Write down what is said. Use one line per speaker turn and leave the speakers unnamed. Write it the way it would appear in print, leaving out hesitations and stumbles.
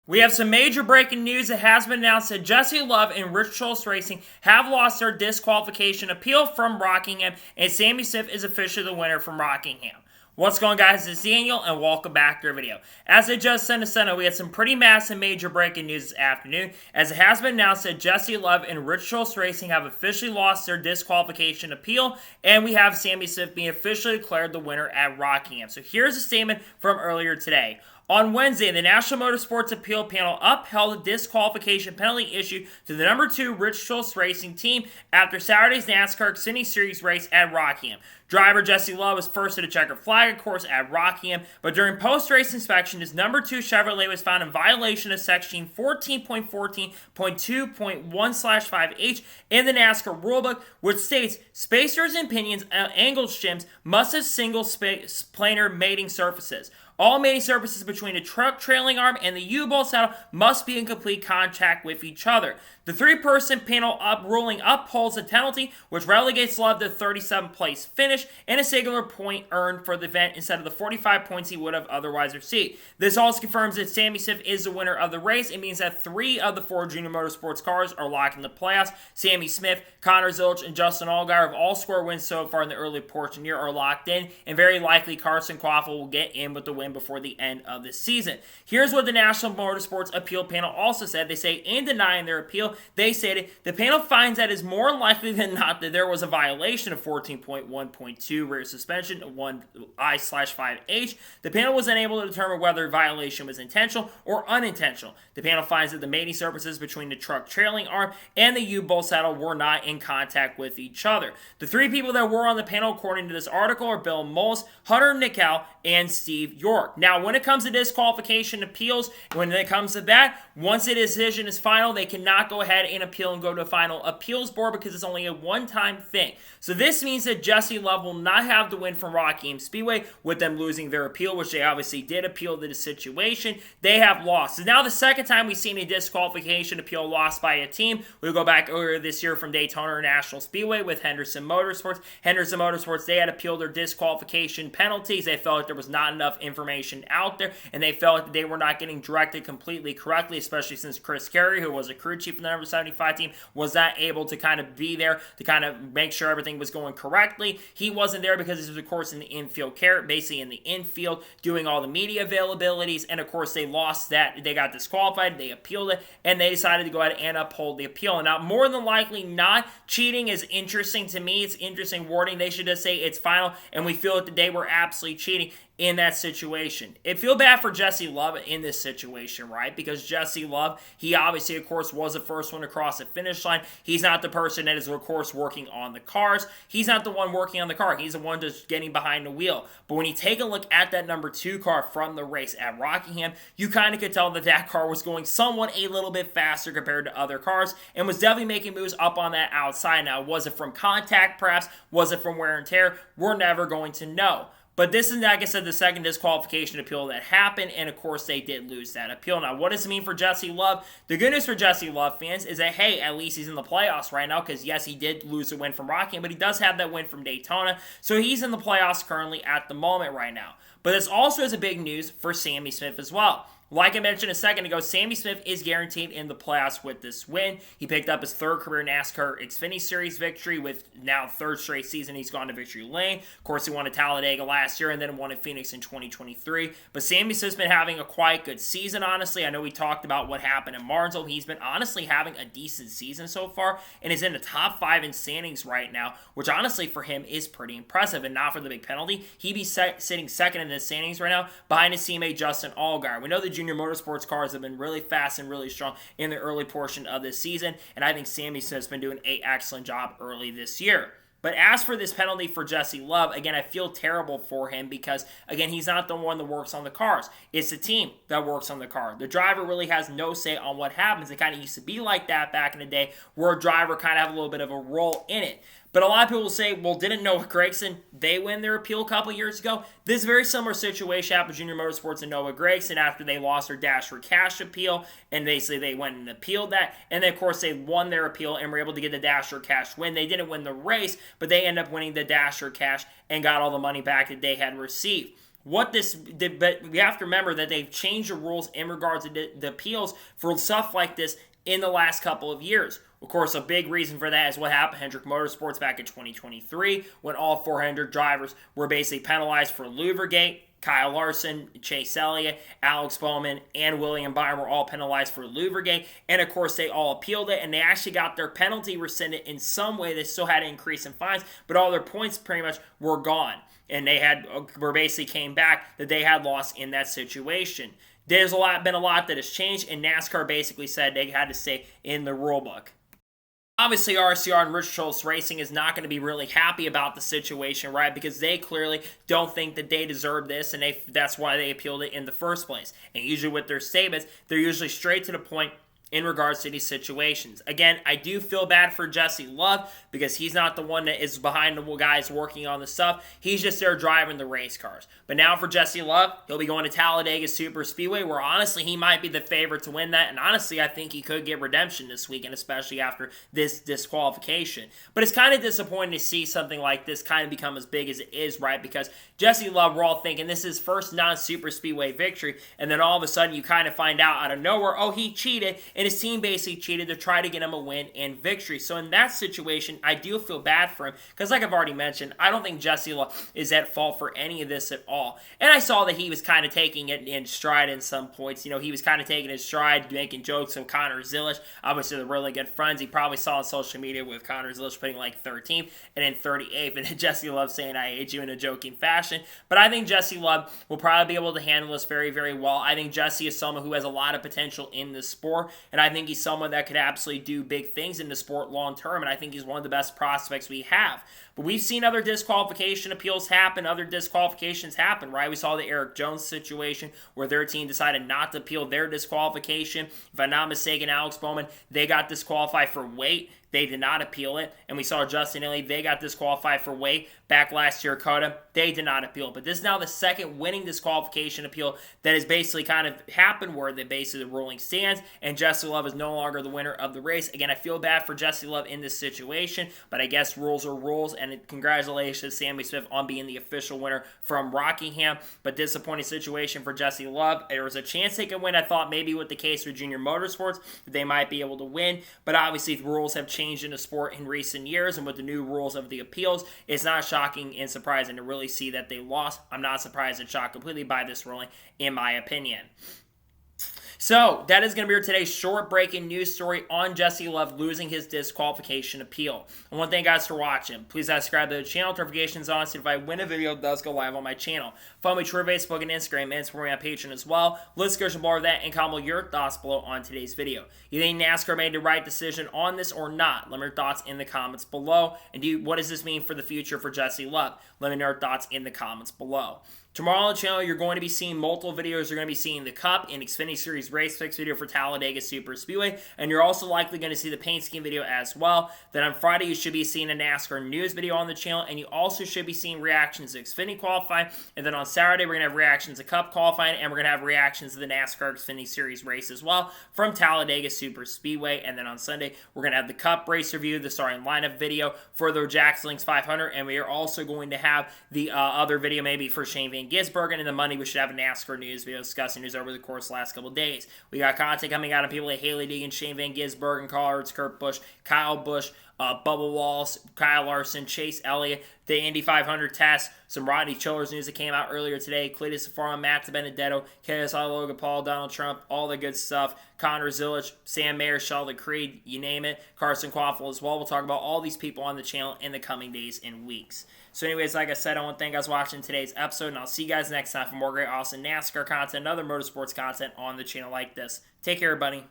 We have some major breaking news. It has been announced that Jesse Love and Rich Schultz Racing have lost their disqualification appeal from Rockingham, and Sammy Smith is officially the winner from Rockingham. What's going on, guys? It's Daniel, and welcome back to our video. As I just said, we had some pretty massive major breaking news this afternoon, as it has been announced that Jesse Love and Rich Schultz Racing have officially lost their disqualification appeal, and we have Sammy Smith being officially declared the winner at Rockingham. So here's a statement from earlier today. On Wednesday, the National Motorsports Appeal Panel upheld a disqualification penalty issued to the number 2 Rich Schultz Racing team after Saturday's NASCAR Xfinity Series race at Rockingham. Driver Jesse Love was first at a checkered flag, of course, at Rockingham, but during post-race inspection, his number 2 Chevrolet was found in violation of Section 14.14.2.1/5H in the NASCAR rulebook, which states spacers and pinions and angled shims must have single planar mating surfaces. All mating surfaces between the truck trailing arm and the U-bolt saddle must be in complete contact with each other. The 3-person panel ruling upholds the penalty, which relegates Love to 37th place finish and a singular point earned for the event instead of the 45 points he would have otherwise received. This also confirms that Sammy Smith is the winner of the race. It means that 3 of the 4 Junior Motorsports cars are locked in the playoffs. Sammy Smith, Connor Zilisch, and Justin Allgaier have all scored wins so far in the early portion here are locked in, and very likely Carson Quaffle will get in with the win before the end of the season. Here's what the National Motorsports Appeal Panel also said. They say, in denying their appeal, they stated, the panel finds that it is more likely than not that there was a violation of 14.1.2 rear suspension 1I/5H. The panel was unable to determine whether violation was intentional or unintentional. The panel finds that the mating surfaces between the truck trailing arm and the U-bolt saddle were not in contact with each other. The 3 people that were on the panel, according to this article, are Bill Moles, Hunter Nickel, and Steve York. Now, when it comes to disqualification appeals, when it comes to that, once a decision is final, they cannot go ahead and appeal and go to a final appeals board because it's only a one-time thing. So this means that Jesse Love will not have the win from Rockingham Speedway with them losing their appeal, which they obviously did appeal to the situation. They have lost. So now the second time we've seen a disqualification appeal lost by a team. We'll go back earlier this year from Daytona International Speedway with Henderson Motorsports. Henderson Motorsports, they had appealed their disqualification penalties. They felt like there was not enough information out there, and they felt like they were not getting directed completely correctly, especially since Chris Carey, who was a crew chief in the number 75 team, was not able to kind of be there to kind of make sure everything was going correctly. He wasn't there because he was, of course, in the infield care, basically in the infield, doing all the media availabilities, and of course they lost that. They got disqualified, they appealed it, and they decided to go ahead and uphold the appeal. And now, more than likely not, cheating is interesting to me. It's interesting wording. They should just say it's final, and we feel that they were absolutely cheating in that situation. It feel bad for Jesse Love in this situation, right? Because Jesse Love, he obviously, of course, was the first one across the finish line. He's not the person that is, of course, working on the cars. He's not the one working on the car. He's the one just getting behind the wheel. But when you take a look at that number 2 car from the race at Rockingham, you kind of could tell that that car was going somewhat a little bit faster compared to other cars and was definitely making moves up on that outside. Now, was it from contact, perhaps? Was it from wear and tear? We're never going to know. But this is, like I said, the second disqualification appeal that happened, and of course they did lose that appeal. Now, what does it mean for Jesse Love? The good news for Jesse Love fans is that, hey, at least he's in the playoffs right now, because yes, he did lose a win from Rockingham, but he does have that win from Daytona, so he's in the playoffs currently at the moment right now. But this also is a big news for Sammy Smith as well. Like I mentioned a second ago, Sammy Smith is guaranteed in the playoffs with this win. He picked up his 3rd career NASCAR Xfinity Series victory with now 3rd straight season he's gone to victory lane. Of course, he won at Talladega last year and then won at Phoenix in 2023. But Sammy Smith's been having a quite good season, honestly. I know we talked about what happened in Martinsville. He's been honestly having a decent season so far and is in the top 5 in standings right now, which honestly for him is pretty impressive. And not for the big penalty, he'd be sitting second in the standings right now behind his teammate Justin Allgaier. We know the Junior Motorsports cars have been really fast and really strong in the early portion of this season, and I think Sammy Smith's been doing an excellent job early this year. But as for this penalty for Jesse Love, again, I feel terrible for him because, again, he's not the one that works on the cars. It's the team that works on the car. The driver really has no say on what happens. It kind of used to be like that back in the day where a driver kind of had a little bit of a role in it. But a lot of people will say, well, didn't Noah Gragson, they win their appeal a couple years ago? This very similar situation happened with Junior Motorsports and Noah Gragson after they lost their Dash for Cash appeal, and basically they went and appealed that, and then of course they won their appeal and were able to get the Dash for Cash win. They didn't win the race, but they ended up winning the Dash for Cash and got all the money back that they had received. but we have to remember that they've changed the rules in regards to the appeals for stuff like this in the last couple of years. Of course, a big reason for that is what happened to Hendrick Motorsports back in 2023 when all 400 drivers were basically penalized for Louvergate. Kyle Larson, Chase Elliott, Alex Bowman, and William Byron were all penalized for Louvergate. And of course, they all appealed it, and they actually got their penalty rescinded in some way. They still had an increase in fines, but all their points pretty much were gone. And they basically came back that they had lost in that situation. There's been a lot that has changed, and NASCAR basically said they had to stay in the rule book. Obviously, RCR and Rich Schultz Racing is not going to be really happy about the situation, right? Because they clearly don't think that they deserve this, and that's why they appealed it in the first place. And usually with their statements, they're usually straight to the point in regards to these situations. Again, I do feel bad for Jesse Love because he's not the one that is behind the guys working on the stuff. He's just there driving the race cars. But now for Jesse Love, he'll be going to Talladega Super Speedway, where honestly he might be the favorite to win that. And honestly, I think he could get redemption this weekend, especially after this disqualification. But it's kind of disappointing to see something like this kind of become as big as it is, right? Because Jesse Love, we're all thinking this is his first non-Super Speedway victory, and then all of a sudden you kind of find out of nowhere, oh, he cheated, and his team basically cheated to try to get him a win and victory. So in that situation, I do feel bad for him, because like I've already mentioned, I don't think Jesse Love is at fault for any of this at all. And I saw that he was kind of taking it in stride in some points. You know, he was kind of taking his stride, making jokes with Connor Zilisch. Obviously, they're really good friends. He probably saw on social media with Connor Zilisch putting like 13th and then 38th, and then Jesse Love saying, I hate you in a joking fashion. But I think Jesse Love will probably be able to handle this very, very well. I think Jesse is someone who has a lot of potential in this sport, and I think he's someone that could absolutely do big things in the sport long term, and I think he's one of the best prospects we have. But we've seen other disqualification appeals happen, other disqualifications happen, right? We saw the Eric Jones situation where their team decided not to appeal their disqualification. If I'm not mistaken, Alex Bowman, they got disqualified for weight. They did not appeal it. And we saw Justin Ely, they got disqualified for weight back last year. Coda, they did not appeal. But this is now the second winning disqualification appeal that has basically kind of happened where basically the ruling stands and Jesse Love is no longer the winner of the race. Again, I feel bad for Jesse Love in this situation, but I guess rules are rules. And congratulations to Sammy Smith on being the official winner from Rockingham. But disappointing situation for Jesse Love. There was a chance they could win. I thought maybe with the case for Junior Motorsports, they might be able to win. But obviously the rules have changed in the sport in recent years, and with the new rules of the appeals, it's not shocking and surprising to really see that they lost. I'm not surprised and shocked completely by this ruling, in my opinion. So, that is going to be today's short breaking news story on Jesse Love losing his disqualification appeal. I want to thank you guys for watching. Please subscribe to the channel, notifications on, so if I win a video, it does go live on my channel. Follow me Twitter, Facebook, and Instagram, and support me on Patreon as well. Let's go some more of that and comment your thoughts below on today's video. You think NASCAR made the right decision on this or not? Let me know your thoughts in the comments below. And what does this mean for the future for Jesse Love? Let me know your thoughts in the comments below. Tomorrow on the channel, you're going to be seeing multiple videos. You're going to be seeing the Cup and Xfinity Series Race Fix video for Talladega Super Speedway, and you're also likely going to see the paint scheme video as well. Then on Friday, you should be seeing a NASCAR news video on the channel, and you also should be seeing reactions to Xfinity qualifying. And then on Saturday, we're going to have reactions to Cup qualifying, and we're going to have reactions to the NASCAR Xfinity Series race as well from Talladega Super Speedway. And then on Sunday, we're going to have the Cup race review, the starting lineup video for the Jax Links 500, and we are also going to have the other video maybe for Shane Van Gisbergen, and the Monday we should have a NASCAR news video discussing news over the course of the last couple of days. We got content coming out of people like Haley Deegan, Shane Van Gisbergen, Carl Hurts, Kurt Busch, Kyle Busch, Bubba Wallace, Kyle Larson, Chase Elliott, the Indy 500 test, some Rodney Childers news that came out earlier today, Cletus Safaro, Matt Benedetto, KSI Logan Paul, Donald Trump, all the good stuff, Connor Zilisch, Sam Mayer, Charlotte Creed, you name it, Carson Quaffle as well. We'll talk about all these people on the channel in the coming days and weeks. So anyways, like I said, I want to thank you guys for watching today's episode, and I'll see you guys next time for more great, awesome NASCAR content and other motorsports content on the channel like this. Take care, everybody.